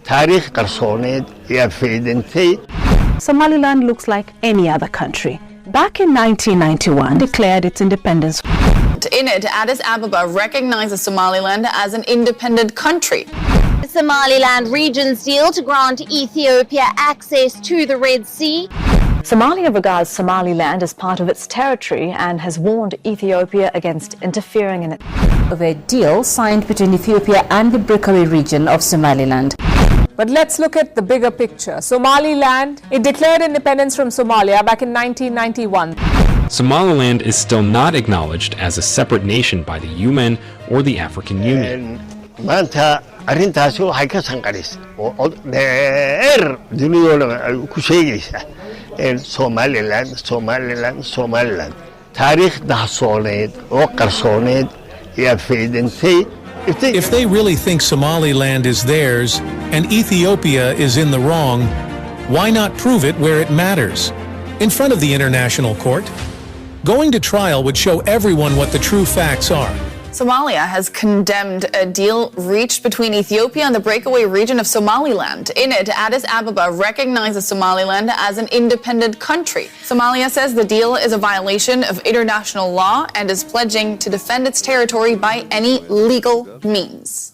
taariikh qarsooneed ayaa faydantay. Somaliland looks like any other country. Back in 1991, declared its independence. In it, Addis Ababa recognizes Somaliland as an independent country. The Somaliland region's deal to grant Ethiopia access to the Red Sea. Somalia regards Somaliland as part of its territory and has warned Ethiopia against interfering in it. Of a deal signed between Ethiopia and the breakaway region of Somaliland. But let's look at the bigger picture. Somaliland, it declared independence from Somalia back in 1991. Somaliland is still not acknowledged as a separate nation by the UN or the African Union. maanta arrintaasi waxay ka sanqadhisay oo cod dheer dunidooda ay ku sheegaysaa Somaliland taariikh dahsooneed oo qarsooneed ayaa faydantay. If they really think Somaliland is theirs and Ethiopia is in the wrong, why not prove it where it matters? In front of the international court? Going to trial would show everyone what the true facts are. Somalia has condemned a deal reached between Ethiopia and the breakaway region of Somaliland. In it, Addis Ababa recognizes Somaliland as an independent country. Somalia says the deal is a violation of international law and is pledging to defend its territory by any legal means.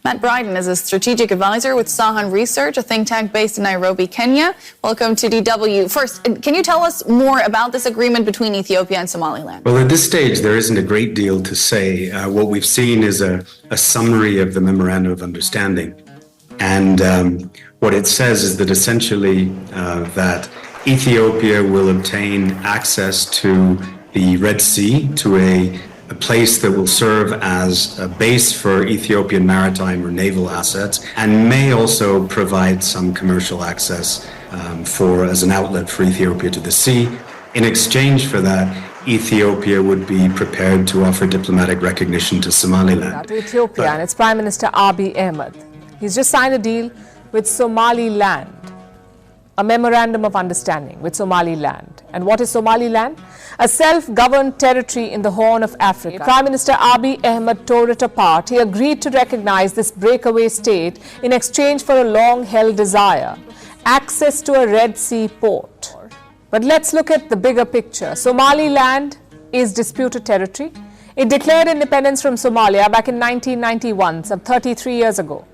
Matt Bryden is a strategic advisor with Sahan Research, a think tank based in Nairobi, Kenya. Welcome to DW. First, can you tell us more about this agreement between Ethiopia and Somaliland? Well, at this stage, there isn't a great deal to say. What we've seen is a summary of the Memorandum of Understanding. And what it says is that essentially that Ethiopia will obtain access to the Red Sea, to a place that will serve as a base for Ethiopian maritime or naval assets, and may also provide some commercial access as an outlet for Ethiopia to the sea. In exchange for that, Ethiopia would be prepared to offer diplomatic recognition to Somaliland. To Ethiopia and its Prime Minister Abiy Ahmed. He's just signed a deal with Somaliland, a memorandum of understanding with Somaliland. And what is Somaliland? A self-governed territory in the Horn of Africa. Prime Minister Abiy Ahmed tore it apart. He agreed to recognize this breakaway state in exchange for a long-held desire, access to a Red Sea port. But let's look at the bigger picture. Somaliland is disputed territory. It declared independence from Somalia back in 1991, some 33 years ago.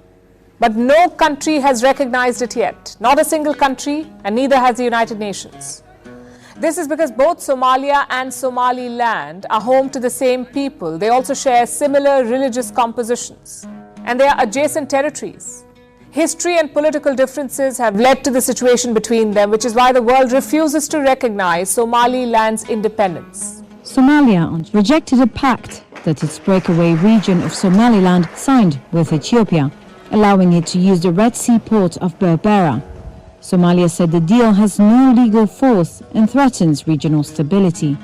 But no country has recognized it yet, not a single country, and neither has the United Nations. This is because both Somalia and Somaliland are home to the same people. They also share similar religious compositions, and they are adjacent territories. History and political differences have led to the situation between them, which is why the world refuses to recognize Somaliland's independence. Somalia rejected a pact that its breakaway region of Somaliland signed with Ethiopia, allowing it to use the Red Sea port of Berbera. Somalia said the deal has no legal force and threatens regional stability.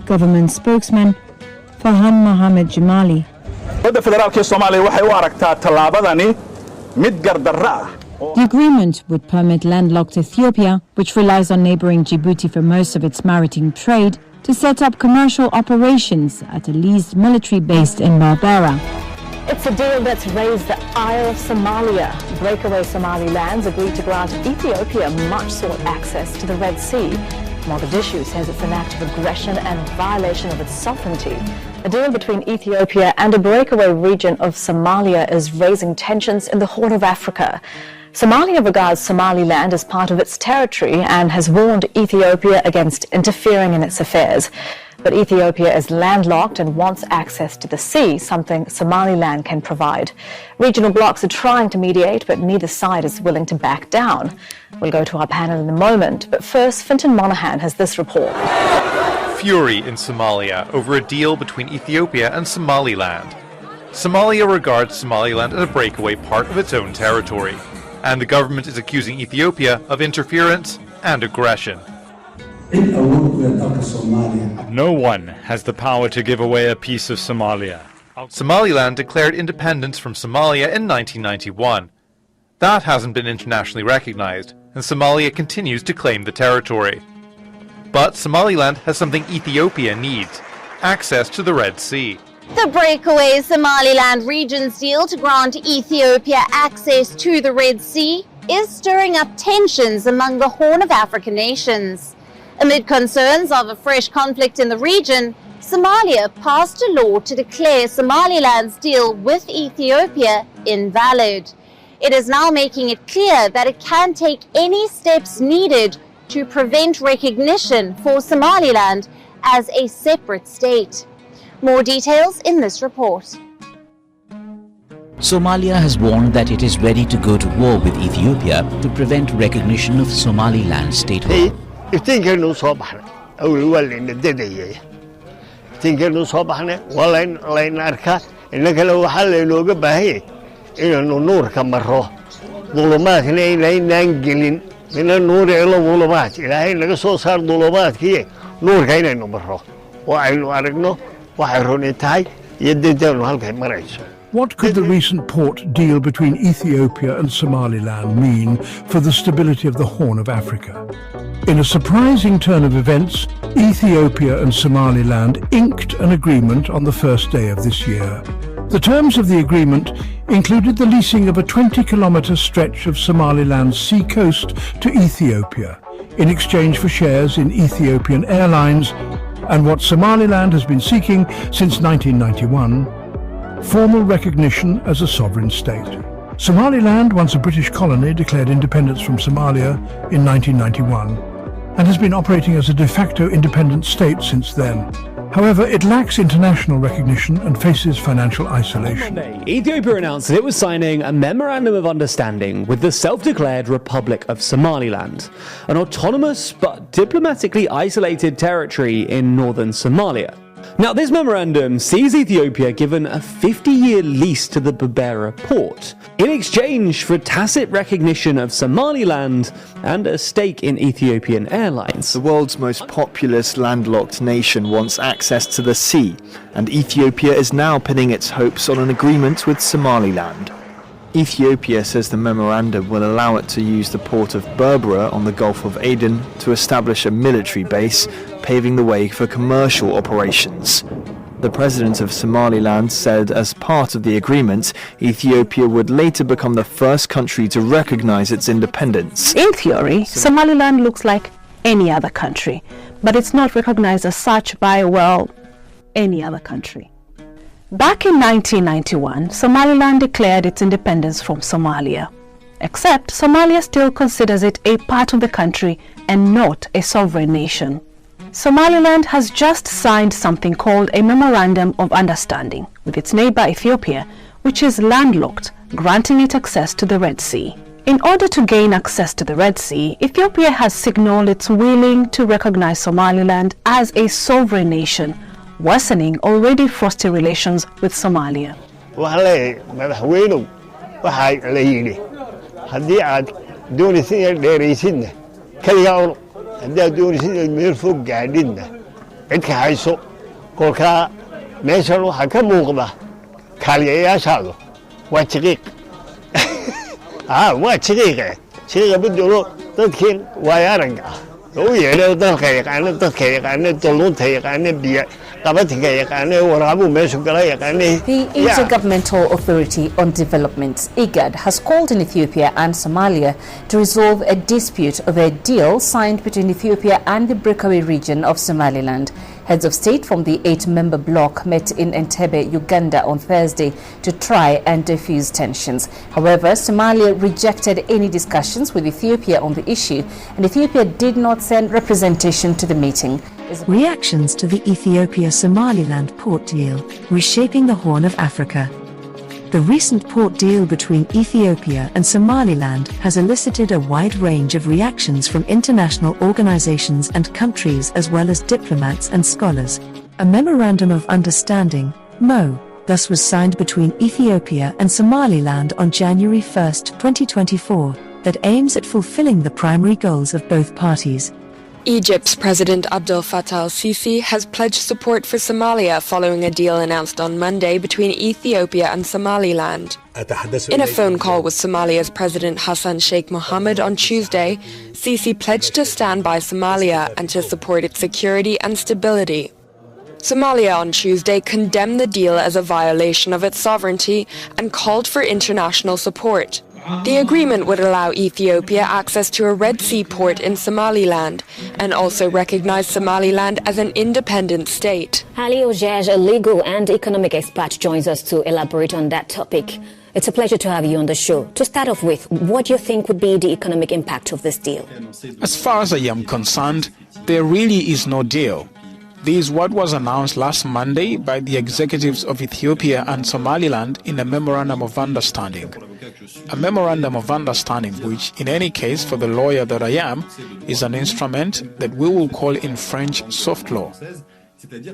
Government spokesman Farhan Mohamed Jamali. The agreement would permit landlocked Ethiopia, which relies on neighboring Djibouti for most of its maritime trade, to set up commercial operations at a leased military base in Berbera. It's a deal that's raised the ire of Somalia. Breakaway Somalilands agreed to grant Ethiopia much-sought access to the Red Sea. Mogadishu says it's an act of aggression and violation of its sovereignty. A deal between Ethiopia and a breakaway region of Somalia is raising tensions in the Horn of Africa. Somalia regards Somaliland as part of its territory and has warned Ethiopia against interfering in its affairs. But Ethiopia is landlocked and wants access to the sea, something Somaliland can provide. Regional blocs are trying to mediate, but neither side is willing to back down. We'll go to our panel in a moment, but first, Fintan Monaghan has this report. Fury in Somalia over a deal between Ethiopia and Somaliland. Somalia regards Somaliland as a breakaway part of its own territory, and the government is accusing Ethiopia of interference and aggression. No one has the power to give away a piece of Somalia. Somaliland declared independence from Somalia in 1991. That hasn't been internationally recognized, and Somalia continues to claim the territory. But Somaliland has something Ethiopia needs: access to the Red Sea. The breakaway Somaliland region's deal to grant Ethiopia access to the Red Sea is stirring up tensions among the Horn of Africa nations. Amid concerns of a fresh conflict in the region, Somalia passed a law to declare Somaliland's deal with Ethiopia invalid. It is now making it clear that it can take any steps needed to prevent recognition for Somaliland as a separate state. More details in this report. Somalia has warned that it is ready to go to war with Ethiopia to prevent recognition of Somaliland statehood. iftiinkeenu soo baxnay awal waa layna dadayay iftiinkeenu soo baxnay waa layna arkaa inna kale waxaa laynooga baahanyay inaynu nuurka marro dulumaadkana inaynaan gelin mina nuur ilo dulumaad ilaahay naga soo saar dulumaadkii nuurka inaynu marro oo aynu aragno waxay runi tahay iyo dadaynu halkay marayso. What could the recent port deal between Ethiopia and Somaliland mean for the stability of the Horn of Africa? In a surprising turn of events, Ethiopia and Somaliland inked an agreement on the first day of this year. The terms of the agreement included the leasing of a 20-kilometre stretch of Somaliland's sea coast to Ethiopia in exchange for shares in Ethiopian Airlines and what Somaliland has been seeking since 1991, formal recognition as a sovereign state. Somaliland, once a British colony, declared independence from Somalia in 1991 and has been operating as a de facto independent state since then. However, it lacks international recognition and faces financial isolation. Ethiopia announced that it was signing a memorandum of understanding with the self-declared Republic of Somaliland, an autonomous but diplomatically isolated territory in northern Somalia. Now, this memorandum sees Ethiopia given a 50-year lease to the Berbera port in exchange for tacit recognition of Somaliland and a stake in Ethiopian Airlines. The world's most populous landlocked nation wants access to the sea, and Ethiopia is now pinning its hopes on an agreement with Somaliland. Ethiopia says the memorandum will allow it to use the port of Berbera on the Gulf of Aden to establish a military base, paving the way for commercial operations. The president of Somaliland said as part of the agreement, Ethiopia would later become the first country to recognize its independence. In theory, Somaliland looks like any other country, but it's not recognized as such by, well, any other country. Back in 1991, Somaliland declared its independence from Somalia. Except Somalia still considers it a part of the country and not a sovereign nation. Somaliland has just signed something called a Memorandum of Understanding with its neighbor Ethiopia, which is landlocked, granting it access to the Red Sea. In order to gain access to the Red Sea, Ethiopia has signaled it's willing to recognize Somaliland as a sovereign nation, worsening already frosty relations with Somalia. madaxweynuhu waxa la yidhi haddii aad doonaysid inaad dheeraysidna kaligaa unu haddii aad doonaysid inaad meel fog gaadhidna cidka hayso kolkaa meeshan waxaa ka muuqda kaaliyayaashaadu waa jiqiiq waa jiqiiqa bedelo dadkii waaya aragga ah oo u yeedhay dalka yaqaana dalluunta yaqaana biyo qabatinka yaqaana waraabuu meeshu gala yaqaana. The Intergovernmental Authority on Development, IGAD, has called on Ethiopia and Somalia to resolve a dispute over a deal signed between Ethiopia and the breakaway region of Somaliland. Heads of state from the 8-member bloc met in Entebbe, Uganda on Thursday to try and defuse tensions. However, Somalia rejected any discussions with Ethiopia on the issue, and Ethiopia did not send representation to the meeting. Reactions to the Ethiopia-Somaliland port deal, reshaping the Horn of Africa. The recent port deal between Ethiopia and Somaliland has elicited a wide range of reactions from international organizations and countries as well as diplomats and scholars. A Memorandum of Understanding, MO, thus was signed between Ethiopia and Somaliland on January 1, 2024, that aims at fulfilling the primary goals of both parties. Egypt's President Abdel Fattah al-Sisi has pledged support for Somalia following a deal announced on Monday between Ethiopia and Somaliland. In a phone call with Somalia's President Hassan Sheikh Mohammed on Tuesday, Sisi pledged to stand by Somalia and to support its security and stability. Somalia on Tuesday condemned the deal as a violation of its sovereignty and called for international support. The agreement would allow Ethiopia access to a Red Sea port in Somaliland and also recognize Somaliland as an independent state. Ali Ojej, a legal and economic expert, joins us to elaborate on that topic. It's a pleasure to have you on the show. To start off with, what do you think would be the economic impact of this deal? As far as I am concerned, there really is no deal. This is what was announced last Monday by the executives of Ethiopia and Somaliland in a memorandum of understanding. A memorandum of understanding which, in any case for the lawyer that I am, is an instrument that we will call in French soft law.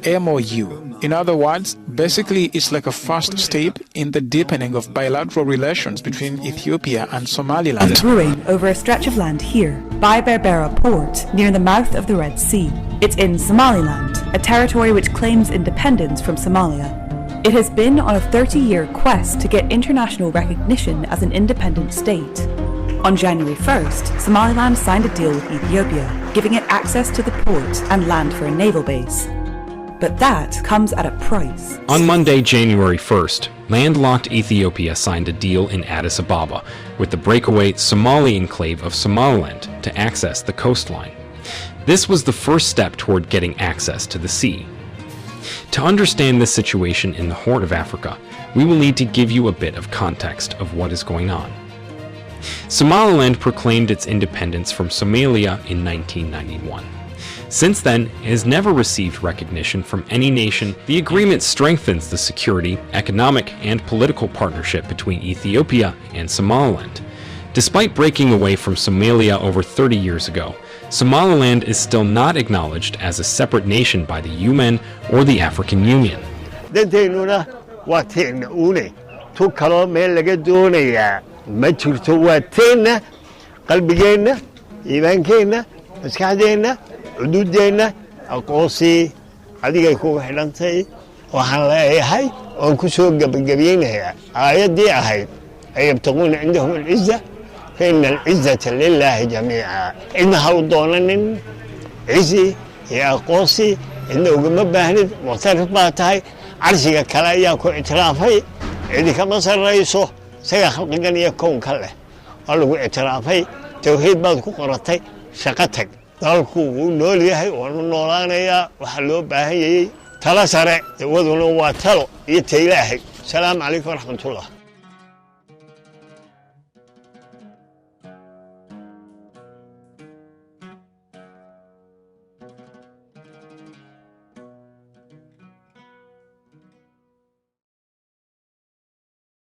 MOU. In other words, basically it's like a first step in the deepening of bilateral relations between Ethiopia and Somaliland. Brewing over a stretch of land here by Berbera Port near the mouth of the Red Sea. It's in Somaliland, a territory which claims independence from Somalia. It has been on a 30-year quest to get international recognition as an independent state. On January 1st, Somaliland signed a deal with Ethiopia, giving it access to the port and land for a naval base. But that comes at a price. On Monday, January 1st, landlocked Ethiopia signed a deal in Addis Ababa with the breakaway Somali enclave of Somaliland to access the coastline. This was the first step toward getting access to the sea. To understand this situation in the Horn of Africa, we will need to give you a bit of context of what is going on. Somaliland proclaimed its independence from Somalia in 1991. Since then, it has never received recognition from any nation. The agreement strengthens the security, economic, and political partnership between Ethiopia and Somaliland. Despite breaking away from Somalia over 30 years ago, Somaliland is still not acknowledged as a separate nation by the UN or the African Union. xuduudeena aqoonsi adigay kugu xidhantay waxaan leeyahay oon ku soo gabagabeynayaa aayadii ahayd ayabtaquuna cindahum alcizza fa ina alcizzata lilaahi jamiica cidna ha u doonanin cizi iyo aqoonsi cidna ugama baahnid muctarif baa tahay carshiga kale ayaa ku ictiraafay cidi kama sarrayso isaga khalqigan iyo kownka leh waa lagu ictiraafay tawxiid baad ku qoratay shaqo tag dalku wuu nool yahay waanu noolaanayaa waxa loo baahan yahay tala sare waduna waa talo iyo taylaahay salaamu calaykum waraxmatullah